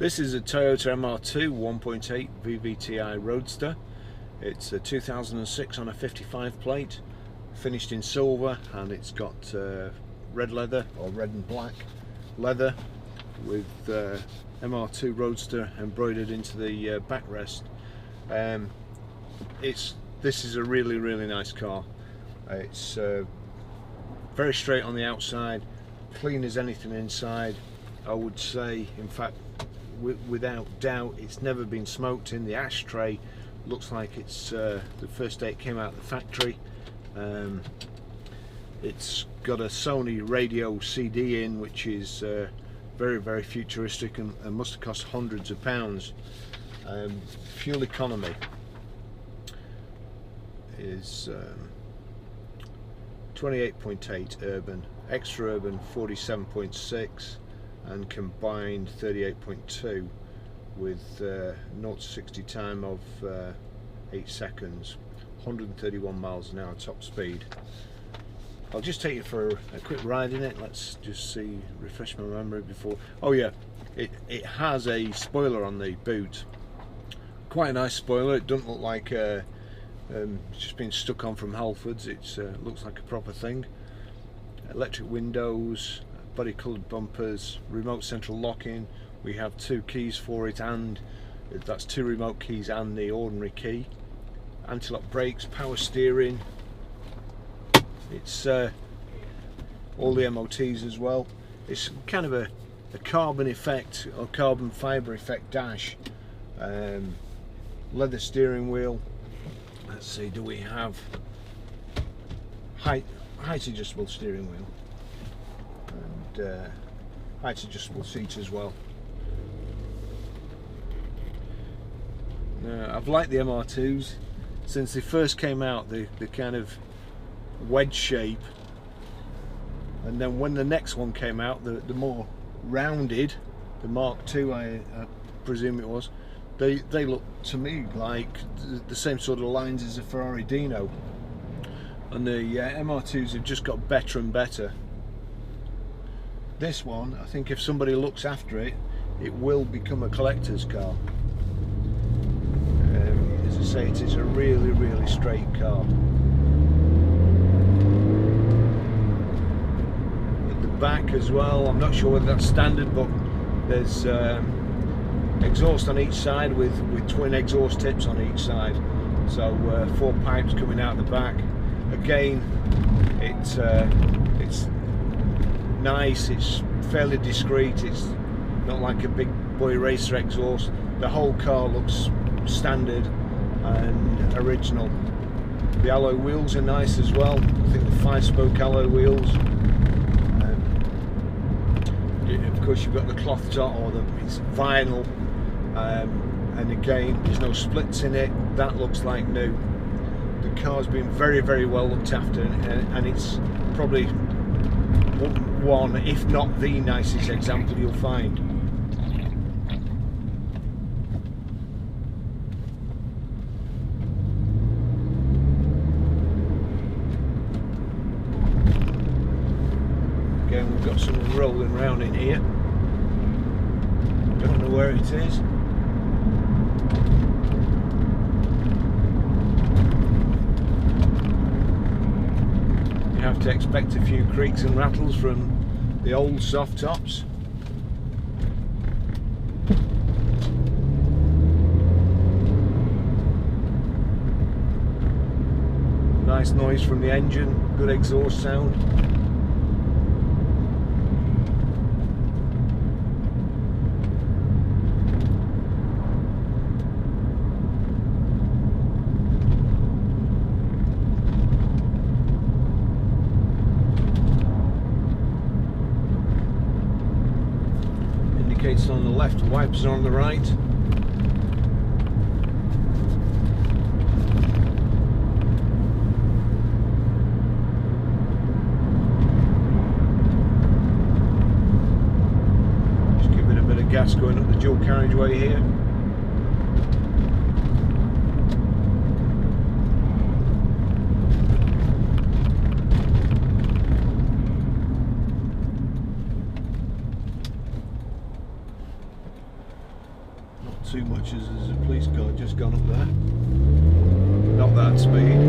This is a Toyota MR2 1.8 VVTi Roadster. It's a 2006 on a 55 plate, finished in silver, and it's got red leather, or red and black leather, with MR2 Roadster embroidered into the backrest. This is a really nice car. It's very straight on the outside, clean as anything inside. I would say, in fact, without doubt, it's never been smoked in. The ashtray looks like it's the first day it came out of the factory. It's got a Sony radio CD in, which is very futuristic and must have cost hundreds of pounds. Fuel economy is 28.8 urban, extra urban 47.6, and combined 38.2, with 0 to 60 time of 8 seconds, 131 miles an hour top speed. I'll just take you for a quick ride in it. Let's just see, refresh my memory before. Oh yeah, it has a spoiler on the boot. Quite a nice spoiler. It doesn't look like it's just been stuck on from Halfords. It looks like a proper thing. Electric windows, body coloured bumpers, remote central locking. We have 2 keys for it, and that's 2 remote keys and the ordinary key. Anti-lock brakes, power steering. It's all the MOTs as well. It's kind of a carbon effect, or carbon fibre effect dash. Leather steering wheel. Let's see, do we have height adjustable steering wheel, and height adjustable seats as well. I've liked the MR2s since they first came out, the kind of wedge shape, and then when the next one came out, the more rounded, the Mark II I presume it was, they look to me like the same sort of lines as a Ferrari Dino, and the MR2s have just got better and better. This one, I think if somebody looks after it, it will become a collector's car. As I say, it is a really straight car. At the back as well, I'm not sure whether that's standard, but there's exhaust on each side with twin exhaust tips on each side, so 4 pipes coming out the back. Again, it's nice, it's fairly discreet, it's not like a big boy racer exhaust. The whole car looks standard and original. The alloy wheels are nice as well. I think the 5-spoke alloy wheels. Of course, you've got the cloth top, or it's vinyl, and again, there's no splits in it. That looks like new. The car's been very well looked after, and it's probably one, if not the nicest example you'll find. Again, we've got someone rolling around in here. Don't know where it is. You have to expect a few creaks and rattles from the old soft tops. Nice noise from the engine, good exhaust sound. Indicates on the left, wipers are on the right. Just give it a bit of gas going up the dual carriageway here. too much as there's a police car just gone up there. Not that speed.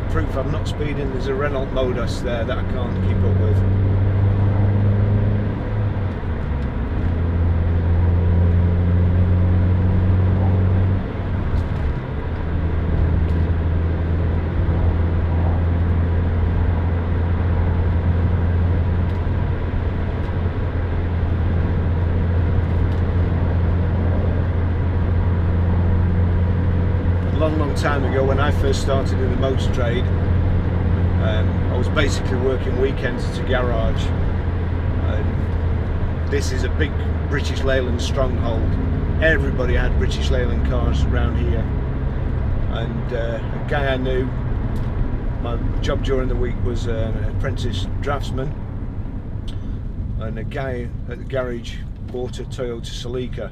Proof I'm not speeding, there's a Renault Modus there that I can't keep up with. Long time ago, when I first started in the motor trade, I was basically working weekends at a garage, and this is a big British Leyland stronghold. Everybody had British Leyland cars around here, and a guy I knew, my job during the week was an apprentice draftsman, and a guy at the garage bought a Toyota Celica,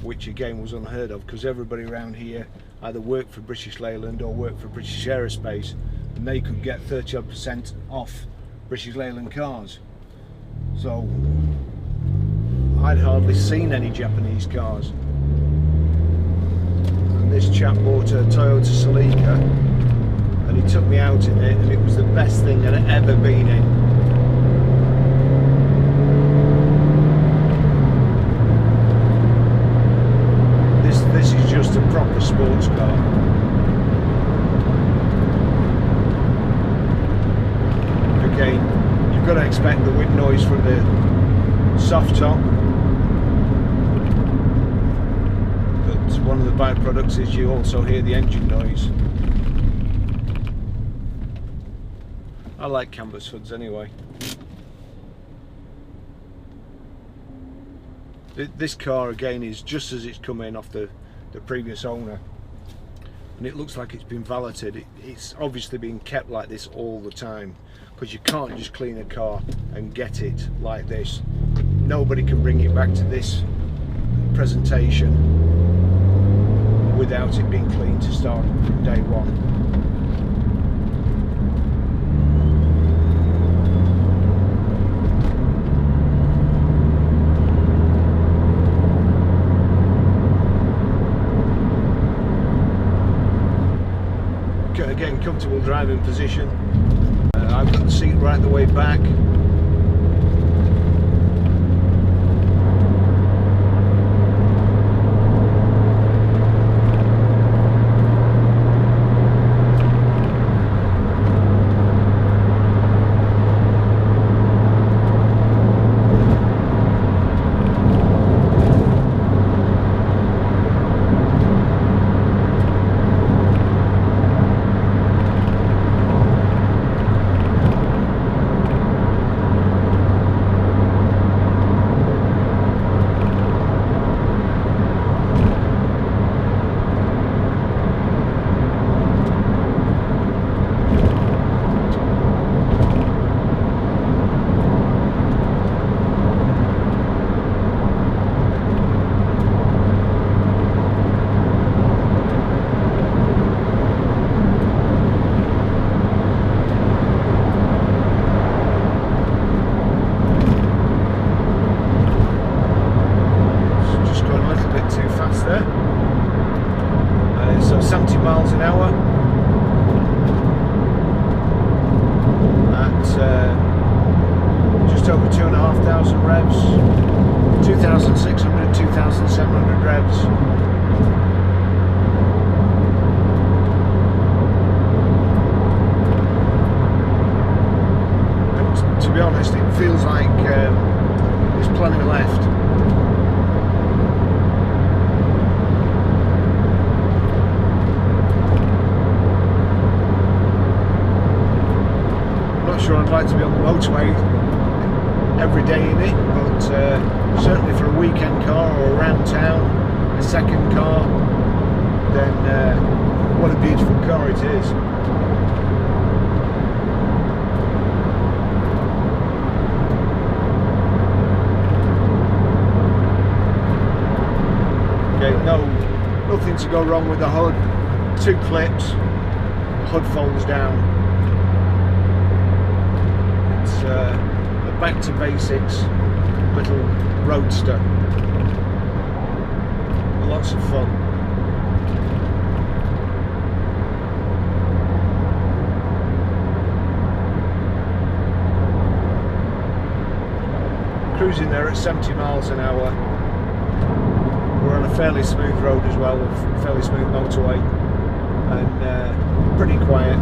which again was unheard of because everybody around here either worked for British Leyland or worked for British Aerospace, and they could get 30% off British Leyland cars. So I'd hardly seen any Japanese cars, and this chap bought a Toyota Celica and he took me out in it, and it was the best thing I'd ever been in. This is just a proper sports car. Again, you've got to expect the wind noise from the soft top, but one of the byproducts is you also hear the engine noise. I like canvas hoods anyway. This car again is just as it's come in off the previous owner, and it looks like it's been valeted. It's obviously been kept like this all the time, because you can't just clean a car and get it like this. Nobody can bring it back to this presentation without it being cleaned to start from day one. Again, comfortable driving position. I've got the seat right the way back. So 70 miles an hour at just over 2,500 revs, 2,600, 2,700 revs. And to be honest, it feels like there's plenty left. Sure, I'd like to be on the motorway every day in it, but certainly for a weekend car or around town, a second car, then what a beautiful car it is. Okay, nothing to go wrong with the hood. 2 clips, hood folds down. It's a back to basics little Roadster. Lots of fun. Cruising there at 70 miles an hour. We're on a fairly smooth road as well, a fairly smooth motorway, and pretty quiet.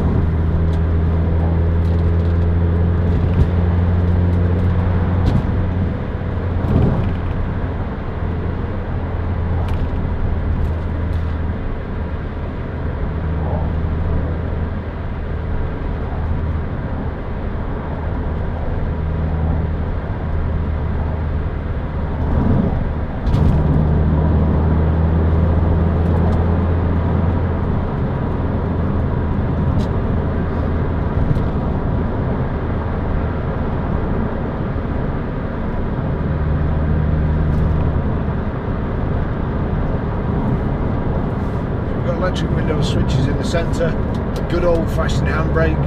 Electric window switches in the centre, a good old-fashioned handbrake,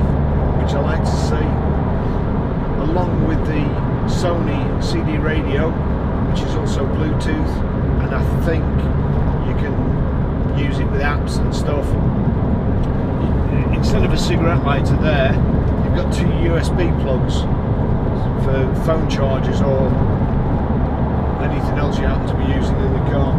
which I like to see, along with the Sony CD radio, which is also Bluetooth, and I think you can use it with apps and stuff. Instead of a cigarette lighter there, you've got 2 USB plugs for phone chargers or anything else you happen to be using in the car.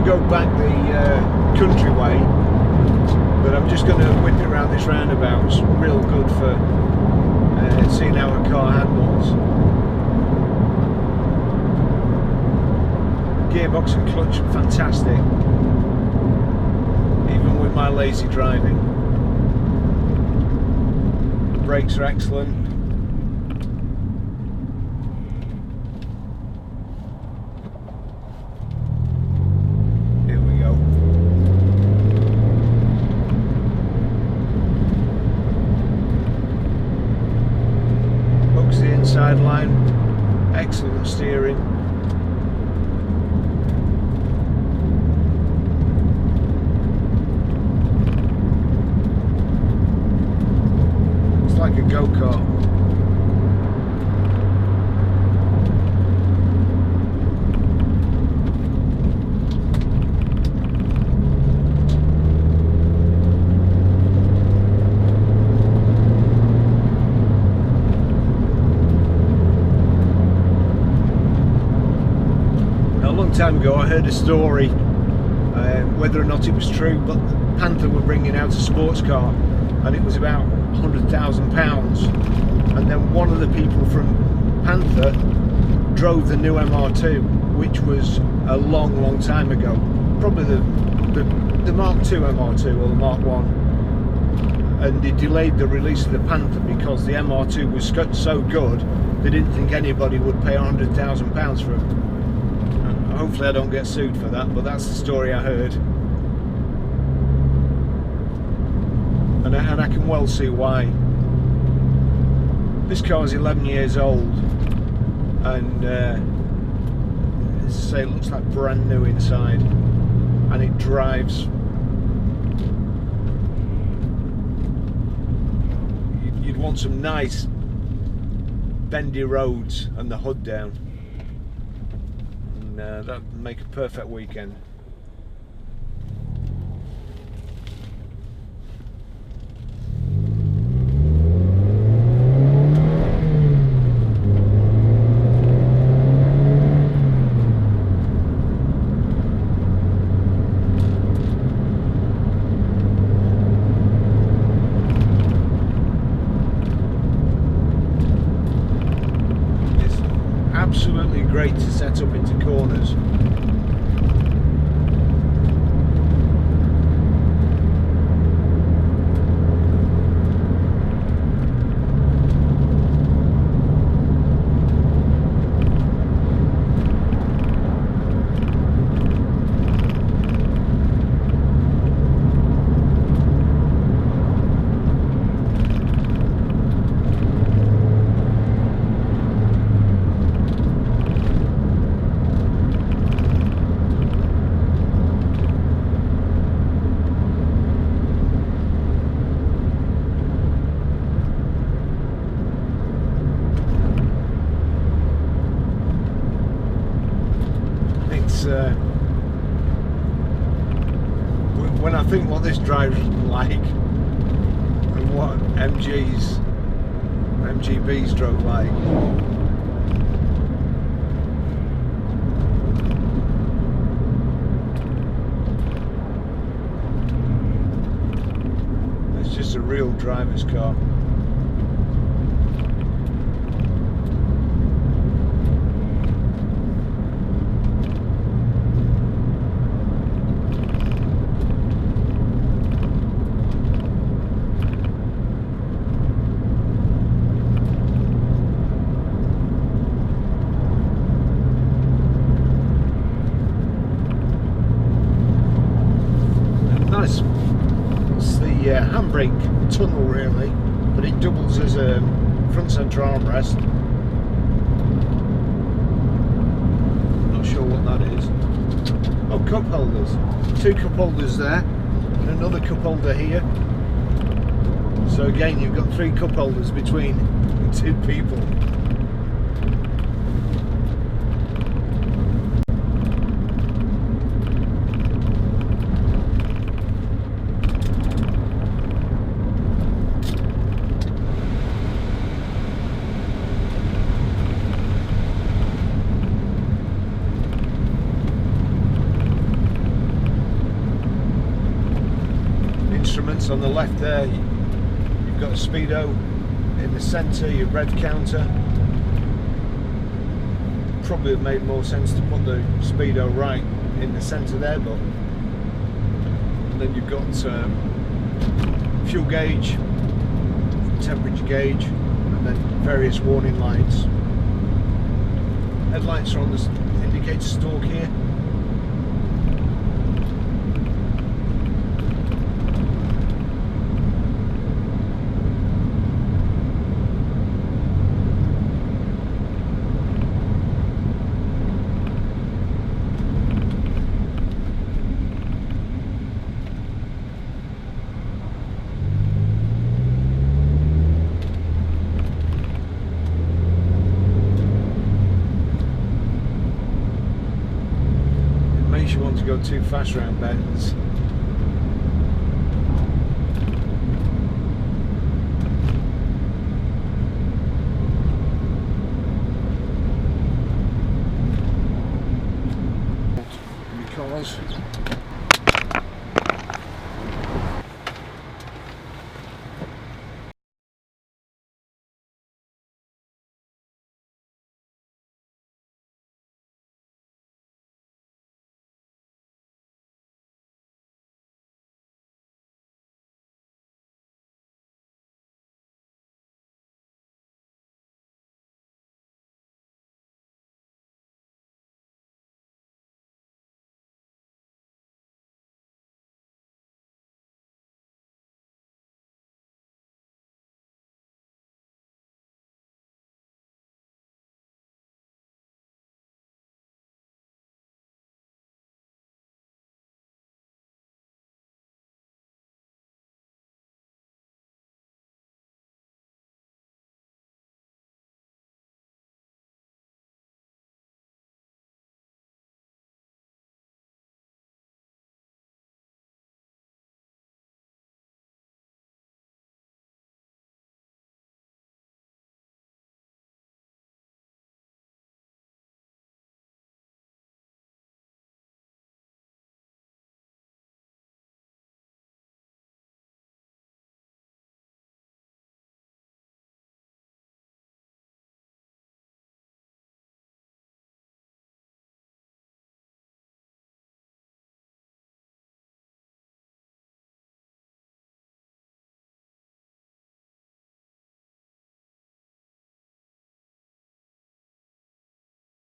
Go back the country way, but I'm just going to whip it around this roundabout. It's real good for seeing how a car handles. Gearbox and clutch fantastic, even with my lazy driving. The brakes are excellent. Sideline, excellent steering. It's like a go-kart. Time ago I heard a story, whether or not it was true, but Panther were bringing out a sports car and it was about £100,000, and then one of the people from Panther drove the new MR2, which was a long time ago, probably the Mark II MR2 or the Mark 1, and they delayed the release of the Panther because the MR2 was so good they didn't think anybody would pay £100,000 for it. Hopefully I don't get sued for that, but that's the story I heard, and I can well see why. This car is 11 years old, and as I say, it looks like brand new inside, and it drives. You'd want some nice bendy roads and the hood down. That'd make a perfect weekend. Absolutely great to set up into corners. It's when I think what this drive's like and what MGB's drove like. It's just a real driver's car. It's the handbrake tunnel really, but it doubles as a front centre armrest. Not sure what that is. Oh, cup holders. 2 cup holders there, and another cup holder here. So again, you've got 3 cup holders between 2 people. Instruments on the left there, you've got a speedo in the centre, your rev counter. Probably have made more sense to put the speedo right in the centre there, but and then you've got fuel gauge, temperature gauge, and then various warning lights. Headlights are on the indicator stalk here. You want to go too fast around bends. Because